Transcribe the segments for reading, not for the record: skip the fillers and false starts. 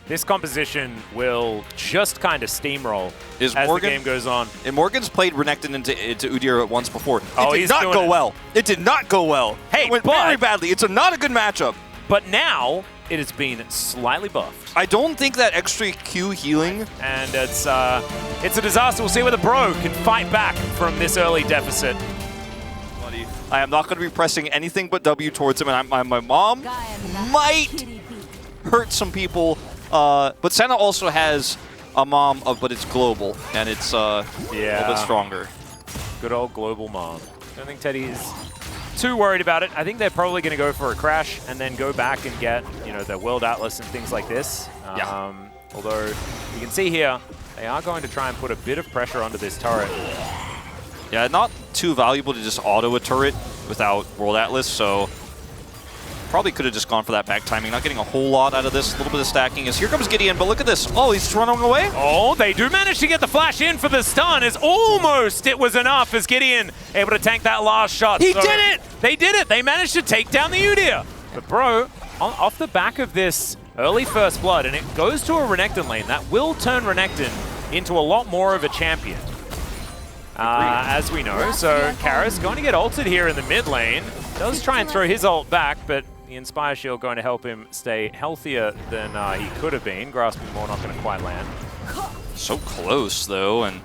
this composition will just kind of steamroll as the game goes on. And Morgan's played Renekton into Udyr once before. Oh, it did not go well. It did not go well. Hey, it went very badly. It's not a good matchup. But now it has been slightly buffed. I don't think that extra Q healing. And it's a disaster. We'll see whether Bro can fight back from this early deficit. I am not going to be pressing anything but W towards him, and my mom might hurt some people. But Senna also has a mom, but it's global, and it's a little bit stronger. Good old global mom. I don't think Teddy is too worried about it. I think they're probably going to go for a crash and then go back and get, you know, the World Atlas and things like this. Although you can see here, they are going to try and put a bit of pressure onto this turret. Yeah, not too valuable to just auto a turret without World Atlas, so probably could have just gone for that back timing. Not getting a whole lot out of this. A little bit of stacking as here comes Gideon, but look at this. Oh, he's running away. Oh, they do manage to get the flash in for the stun. As almost it was enough as Gideon able to tank that last shot. He did it! They did it. They managed to take down the Udyr. But Bro, off the back of this early first blood, and it goes to a Renekton lane, that will turn Renekton into a lot more of a champion. As we know, so Karis going to get ulted here in the mid lane. Does try and throw his ult back, but the Inspire Shield going to help him stay healthier than he could have been. Grasping Maw not going to quite land. So close, though, and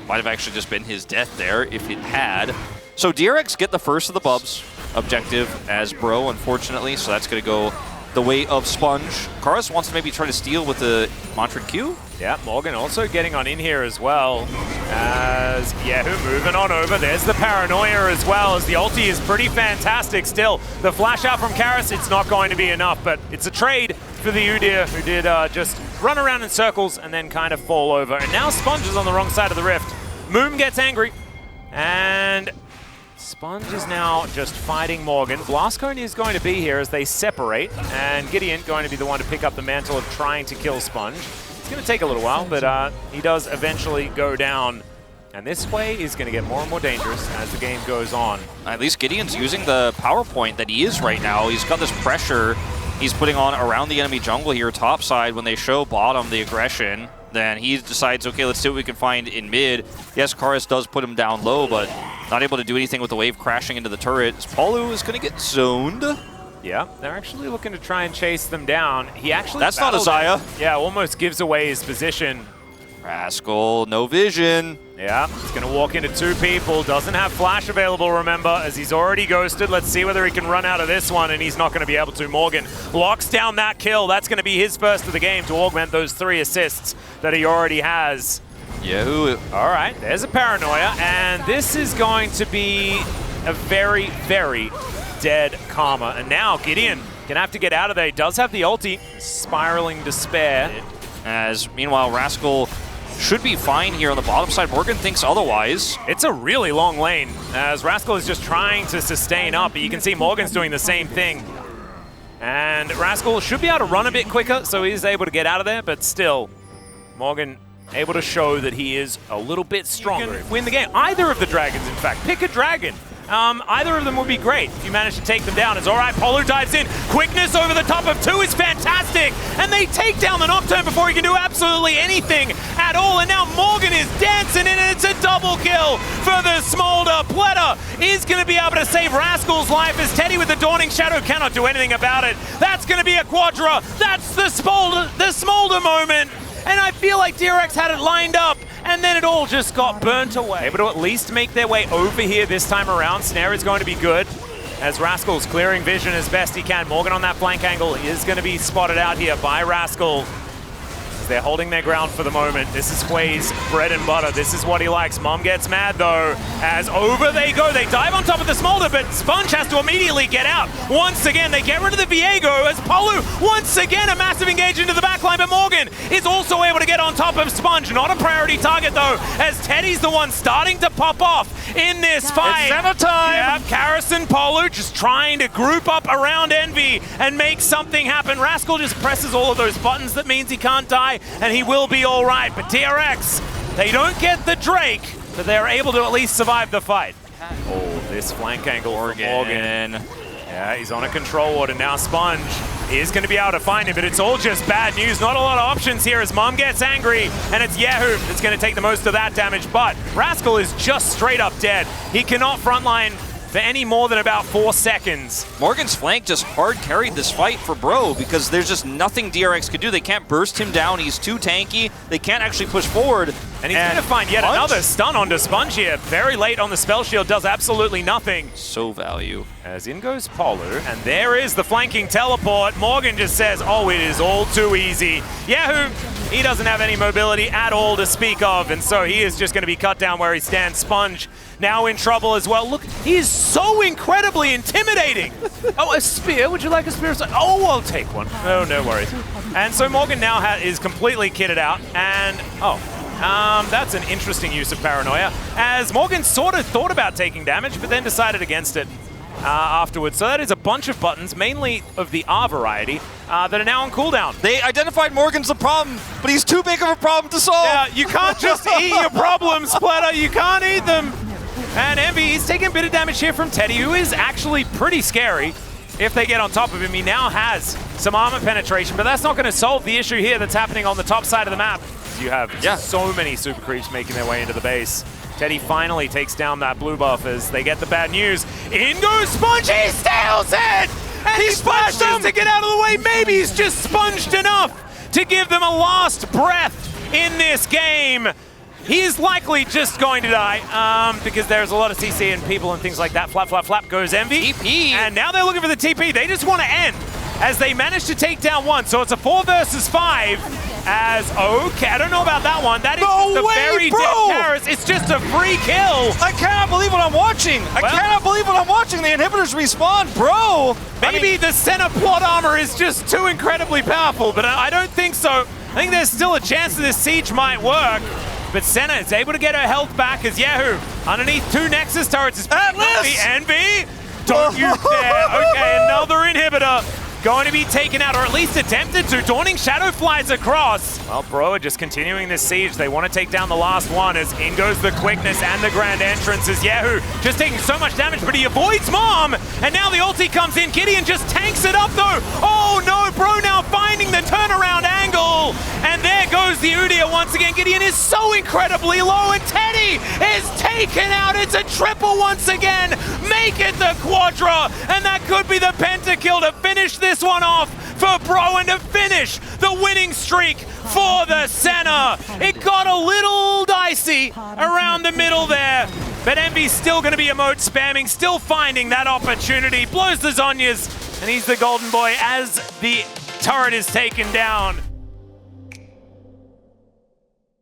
might have actually just been his death there if it had. So DRX get the first of the Bubs objective as Bro, unfortunately, so that's going to go the way of Sponge. Karis wants to maybe try to steal with the Mantrid Q. Yeah, Morgan also getting on in here as well. As Yehu moving on over. There's the Paranoia as well, as the ulti is pretty fantastic still. The flash out from Karis, it's not going to be enough, but it's a trade for the Udyr, who did just run around in circles and then kind of fall over. And now Sponge is on the wrong side of the rift. Moom gets angry, and Sponge is now just fighting Morgan. Blastcone is going to be here as they separate, and Gideon going to be the one to pick up the mantle of trying to kill Sponge. It's going to take a little while, but he does eventually go down. And this way is going to get more and more dangerous as the game goes on. At least Gideon's using the power point that he is right now. He's got this pressure he's putting on around the enemy jungle here topside. When they show bottom the aggression, then he decides, okay, let's see what we can find in mid. Yes, Karis does put him down low, but not able to do anything with the wave crashing into the turret. Palu is going to get zoned. Yeah, they're actually looking to try and chase them down. He actually That's not a Zaya. Yeah, almost gives away his position. Rascal, no vision. Yeah, he's going to walk into two people. Doesn't have flash available, remember, as he's already ghosted. Let's see whether he can run out of this one, and he's not going to be able to. Morgan locks down that kill. That's going to be his first of the game to augment those 3 assists that he already has. Yahoo. All right, there's a Paranoia, and this is going to be a very, very dead Karma. And now Gideon gonna have to get out of there. He does have the ulti, spiraling despair. As meanwhile, Rascal should be fine here on the bottom side. Morgan thinks otherwise. It's a really long lane, as Rascal is just trying to sustain up, but you can see Morgan's doing the same thing. And Rascal should be able to run a bit quicker, so he's able to get out of there, but still, Morgan able to show that he is a little bit stronger. Win the game. Either of the dragons, in fact. Pick a dragon. Either of them would be great if you manage to take them down. It's all right, Polu dives in. Quickness over the top of 2 is fantastic. And they take down the Nocturne before he can do absolutely anything at all. And now Morgan is dancing in, and it's a double kill for the Smolder. Pleta is going to be able to save Rascal's life as Teddy with the Dawning Shadow cannot do anything about it. That's going to be a Quadra. That's the Smolder moment. And I feel like DRX had it lined up, and then it all just got burnt away. Able to at least make their way over here this time around. Snare is going to be good, as Rascal's clearing vision as best he can. Morgan on that flank angle is going to be spotted out here by Rascal. They're holding their ground for the moment. This is Quay's bread and butter. This is what he likes. Mom gets mad, though, as over they go. They dive on top of the Smolder, but Sponge has to immediately get out. Once again, they get rid of the Viego as Polu, once again, a massive engage into the backline, but Morgan is also able to get on top of Sponge. Not a priority target, though, as Teddy's the one starting to pop off in this fight. It's Senna time! Yeah, Karis and Polu just trying to group up around Envy and make something happen. Rascal just presses all of those buttons. That means he can't die, and he will be all right. But DRX, they don't get the Drake, but they're able to at least survive the fight. Oh, this flank angle for Morgan. Yeah, he's on a control ward, and now Sponge is going to be able to find him, but it's all just bad news. Not a lot of options here as Mom gets angry, and it's Yahoo that's going to take the most of that damage, but Rascal is just straight up dead. He cannot frontline for any more than about 4 seconds. Morgan's flank just hard carried this fight for Bro because there's just nothing DRX could do. They can't burst him down. He's too tanky. They can't actually push forward. And he's going to find yet another stun onto Sponge here. Very late on the spell shield, does absolutely nothing. So value. As in goes Polu, and there is the flanking teleport. Morgan just says, oh, it is all too easy. Yahoo, he doesn't have any mobility at all to speak of, and so he is just going to be cut down where he stands. Sponge now in trouble as well. Look, he is so incredibly intimidating. Oh, a spear? Would you like a spear? Oh, I'll take one. Oh, no worries. And so Morgan now is completely kitted out, and that's an interesting use of paranoia, as Morgan sort of thought about taking damage, but then decided against it afterwards. So that is a bunch of buttons, mainly of the R variety, that are now on cooldown. They identified Morgan's the problem, but he's too big of a problem to solve. Yeah, you can't just eat your problems, Splatter. You can't eat them. And Envy, he's taking a bit of damage here from Teddy, who is actually pretty scary. If they get on top of him, he now has some armor penetration, but that's not going to solve the issue here that's happening on the top side of the map. You have so many super creeps making their way into the base. Teddy finally takes down that blue buff as they get the bad news. In goes Sponge, he steals it! And he splashed him to get out of the way. Maybe he's just sponged enough to give them a last breath in this game. He is likely just going to die because there's a lot of CC and people and things like that. Flap, flap, flap goes Envy. TP. And now they're looking for the TP. They just want to end as they manage to take down one. So it's a 4 versus 5. As, okay, I don't know about that one. That is the very dead Karis. It's just a free kill. I cannot believe what I'm watching. I cannot believe what I'm watching. The inhibitors respawn, bro. Maybe the center plot armor is just too incredibly powerful, but I don't think so. I think there's still a chance that this siege might work. But Senna is able to get her health back as Yahoo underneath 2 Nexus turrets is Envy. Don't you dare. Okay, another inhibitor going to be taken out, or at least attempted to. Dawning Shadow flies across. Well, Bro are just continuing this siege. They want to take down the last one as in goes the quickness and the grand entrance as Yahoo just taking so much damage, but he avoids Mom. And now the ulti comes in. Gideon just tanks it up though. Oh no, Bro now finding the turnaround angle. And there goes the Udyr once again. Gideon is so incredibly low, and Teddy is taken out. It's a triple once again. Make it the Quadra, and that could be the pentakill to finish this one off for Bro and to finish the winning streak for the Senna. It got a little dicey around the middle there, but Envy's still going to be emote spamming, still finding that opportunity. Blows the Zhonya's, and he's the golden boy as the turret is taken down.